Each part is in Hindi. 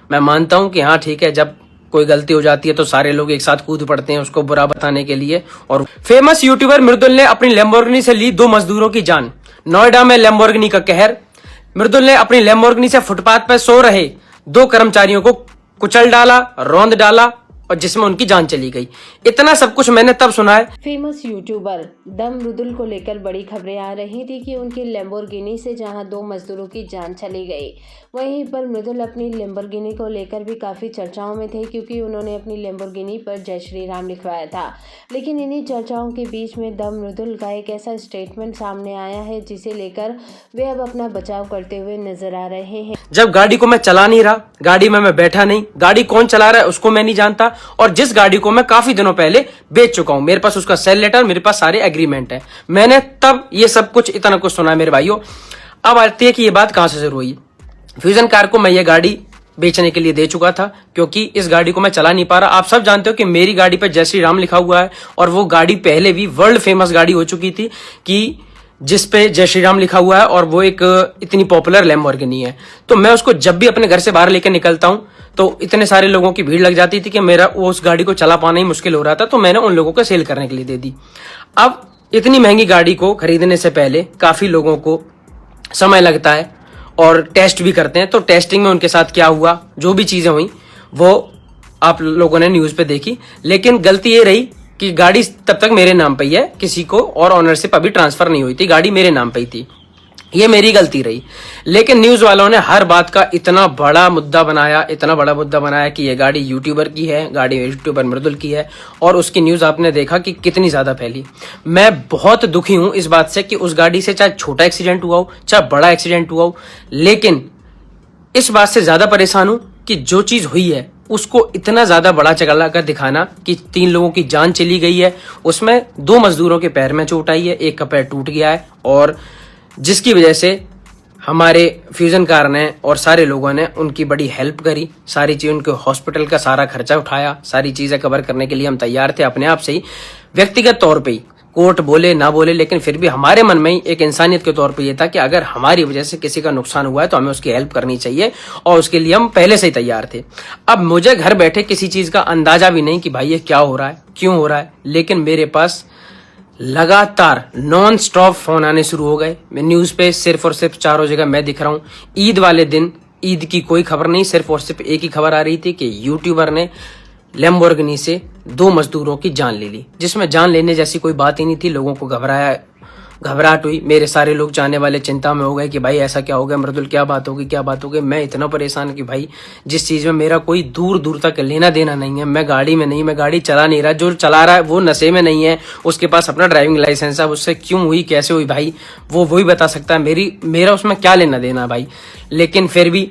मैं मानता हूं कि हाँ ठीक है, जब कोई गलती हो जाती है तो सारे लोग एक साथ कूद पड़ते हैं उसको बुरा बताने के लिए। और फेमस यूट्यूबर मृदुल ने अपनी लैम्बोर्गिनी से ली 2 मजदूरों की जान। नोएडा में लैम्बोर्गिनी का कहर। मृदुल ने अपनी लैम्बोर्गिनी से फुटपाथ पर सो रहे 2 कर्मचारियों को कुचल डाला, रौंद डाला और जिसमें उनकी जान चली गई। इतना सब कुछ मैंने तब सुना है। फेमस यूट्यूबर दम मृदुल को लेकर बड़ी खबरें आ रही थी कि उनकी लैम्बोर्गिनी से जहां 2 मजदूरों की जान चली गई, वहीं पर मृदुल अपनी लैम्बोर्गिनी को लेकर भी काफ़ी चर्चाओं में थे, क्योंकि उन्होंने अपनी लैम्बोर्गिनी पर जय श्री राम लिखवाया था। लेकिन इन्हीं चर्चाओं के बीच में दम मृदुल का एक ऐसा स्टेटमेंट सामने आया है जिसे लेकर वे अब अपना बचाव करते हुए नजर आ रहे हैं। जब गाड़ी को मैं चला नहीं रहा, गाड़ी में मैं बैठा नहीं, गाड़ी कौन चला रहा है उसको मैं नहीं जानता, और जिस गाड़ी को मैं काफी दिनों पहले बेच चुका हूं, मेरे पास उसका सेल लेटर, मेरे पास सारे एग्रीमेंट है, मैंने तब ये सब कुछ इतना कुछ सुना है मेरे भाइयों। अब आती है कि ये बात कहां से शुरू हुई। फ्यूजन कार को मैं ये गाड़ी बेचने के लिए दे चुका था, क्योंकि इस गाड़ी को मैं चला नहीं पा रहा। आप सब जानते हो कि मेरी गाड़ी पर जय श्री राम लिखा हुआ है, और वो गाड़ी पहले भी वर्ल्ड फेमस गाड़ी हो चुकी थी कि जिस पे जय श्री राम लिखा हुआ है, और वो एक इतनी पॉपुलर लैम्बोर्गिनी है। तो मैं उसको जब भी अपने घर से बाहर लेकर निकलता हूं तो इतने सारे लोगों की भीड़ लग जाती थी कि मेरा उस गाड़ी को चला पाना ही मुश्किल हो रहा था, तो मैंने उन लोगों को सेल करने के लिए दे दी। अब इतनी महंगी गाड़ी को खरीदने से पहले काफी लोगों को समय लगता है और टेस्ट भी करते हैं, तो टेस्टिंग में उनके साथ क्या हुआ, जो भी चीजें हुई वो आप लोगों ने न्यूज पे देखी। लेकिन गलती ये रही कि गाड़ी तब तक मेरे नाम पे ही है, किसी को और ऑनरशिप अभी ट्रांसफर नहीं हुई थी, गाड़ी मेरे नाम पे ही थी, ये मेरी गलती रही। लेकिन न्यूज वालों ने हर बात का इतना बड़ा मुद्दा बनाया कि ये गाड़ी यूट्यूबर की है, गाड़ी यूट्यूबर मृदुल की है, और उसकी न्यूज आपने देखा कि कितनी ज्यादा फैली। मैं बहुत दुखी हूं इस बात से कि उस गाड़ी से चाहे छोटा एक्सीडेंट हुआ हो चाहे बड़ा एक्सीडेंट हुआ हो, लेकिन इस बात से ज्यादा परेशान हूं कि जो चीज हुई है उसको इतना ज्यादा बड़ा चला कर दिखाना कि 3 लोगों की जान चली गई है, उसमें 2 मजदूरों के पैर में चोट आई है, एक का पैर टूट गया है, और जिसकी वजह से हमारे फ्यूजन कार ने और सारे लोगों ने उनकी बड़ी हेल्प करी, सारी चीज उनके हॉस्पिटल का सारा खर्चा उठाया, सारी चीजें कवर करने के लिए हम तैयार थे अपने आप से ही, व्यक्तिगत तौर पे ही। कोर्ट बोले ना बोले, लेकिन फिर भी हमारे मन में ही एक इंसानियत के तौर पे ये था कि अगर हमारी वजह से किसी का नुकसान हुआ है तो हमें उसकी हेल्प करनी चाहिए, और उसके लिए हम पहले से ही तैयार थे। अब मुझे घर बैठे किसी चीज का अंदाजा भी नहीं कि भाई ये क्या हो रहा है, क्यों हो रहा है, लेकिन मेरे पास लगातार नॉन स्टॉप फोन आने शुरू हो गए। मैं न्यूज पे सिर्फ और सिर्फ चारों जगह मैं दिख रहा हूँ। ईद वाले दिन ईद की कोई खबर नहीं, सिर्फ और सिर्फ एक ही खबर आ रही थी कि यूट्यूबर ने लैम्बोर्गिनी से 2 मजदूरों की जान ले ली, जिसमें जान लेने जैसी कोई बात ही नहीं थी। लोगों को घबराहट हुई, मेरे सारे लोग चाहने वाले चिंता में हो गए कि भाई ऐसा क्या हो गया मृदुल, क्या बात होगी। मैं इतना परेशान कि भाई जिस चीज में मेरा कोई दूर दूर तक लेना देना नहीं है, मैं गाड़ी में नहीं, मैं गाड़ी चला नहीं रहा, जो चला रहा है वो नशे में नहीं है, उसके पास अपना ड्राइविंग लाइसेंस है, उससे क्यों हुई कैसे हुई भाई वो वही बता सकता है, मेरा उसमें क्या लेना देना भाई। लेकिन फिर भी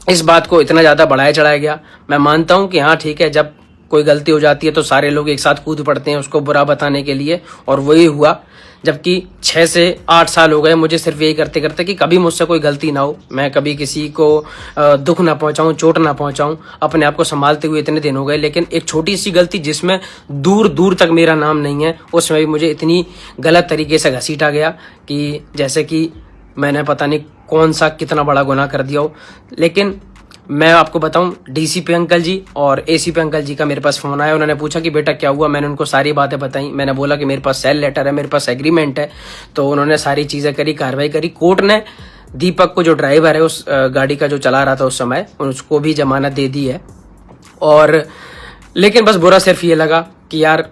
इस बात को इतना ज्यादा बढ़ाया चढ़ाया गया। मैं मानता हूं कि हाँ ठीक है, जब कोई गलती हो जाती है तो सारे लोग एक साथ कूद पड़ते हैं उसको बुरा बताने के लिए, और वही हुआ। जबकि 6 से 8 साल हो गए मुझे सिर्फ यही करते करते कि कभी मुझसे कोई गलती ना हो, मैं कभी किसी को दुख ना पहुंचाऊं, चोट ना पहुंचाऊं, अपने आप को संभालते हुए इतने दिन हो गए। लेकिन एक छोटी सी गलती जिसमें दूर दूर तक मेरा नाम नहीं है, उसमें भी मुझे इतनी गलत तरीके से घसीटा गया कि जैसे कि मैंने पता नहीं कौन सा कितना बड़ा गुनाह कर दिया हो। लेकिन मैं आपको बताऊं, डीसीपी अंकल जी और एसीपी अंकल जी का मेरे पास फोन आया, उन्होंने पूछा कि बेटा क्या हुआ। मैंने उनको सारी बातें बताई, मैंने बोला कि मेरे पास सेल लेटर है, मेरे पास एग्रीमेंट है, तो उन्होंने सारी चीजें करी, कार्रवाई करी। कोर्ट ने दीपक को, जो ड्राइवर है उस गाड़ी का जो चला रहा था उस समय, उसको भी जमानत दे दी है। और लेकिन बस बुरा सिर्फ ये लगा कि यार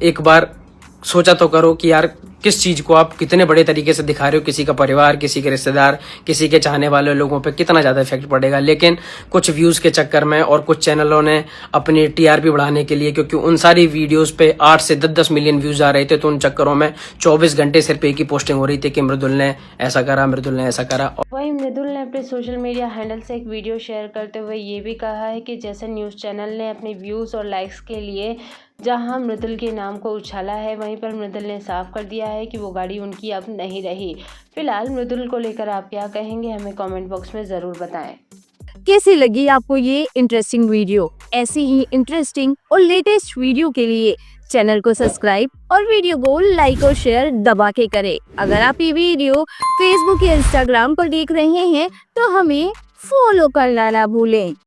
एक बार सोचा तो करो कि यार किस चीज को आप कितने बड़े तरीके से दिखा रहे हो, किसी का परिवार, किसी के रिश्तेदार, किसी के चाहने वाले लोगों पे कितना ज्यादा इफेक्ट पड़ेगा। लेकिन कुछ व्यूज के चक्कर में और कुछ चैनलों ने अपनी टीआरपी बढ़ाने के लिए, क्योंकि उन सारी वीडियोस पे 8 से 10 मिलियन व्यूज आ रहे थे, तो उन चक्करों में 24 घंटे सिर्फ एक ही पोस्टिंग हो रही थी कि मृदुल ने ऐसा करा, मृदुल ने ऐसा करा। वहीं मृदुल ने अपने सोशल मीडिया हैंडल से एक वीडियो शेयर करते हुए ये भी कहा है कि जैसे न्यूज़ चैनल ने अपने व्यूज़ और लाइक्स के लिए जहां मृदुल के नाम को उछाला है, वहीं पर मृदुल ने साफ कर दिया है कि वो गाड़ी उनकी अब नहीं रही। फिलहाल मृदुल को लेकर आप क्या कहेंगे, हमें कमेंट बॉक्स में ज़रूर बताएं। कैसी लगी आपको ये इंटरेस्टिंग वीडियो? ऐसी ही इंटरेस्टिंग और लेटेस्ट वीडियो के लिए चैनल को सब्सक्राइब और वीडियो को लाइक और शेयर दबा के करें। अगर आप ये वीडियो फेसबुक या इंस्टाग्राम पर देख रहे हैं तो हमें फॉलो करना ना भूलें।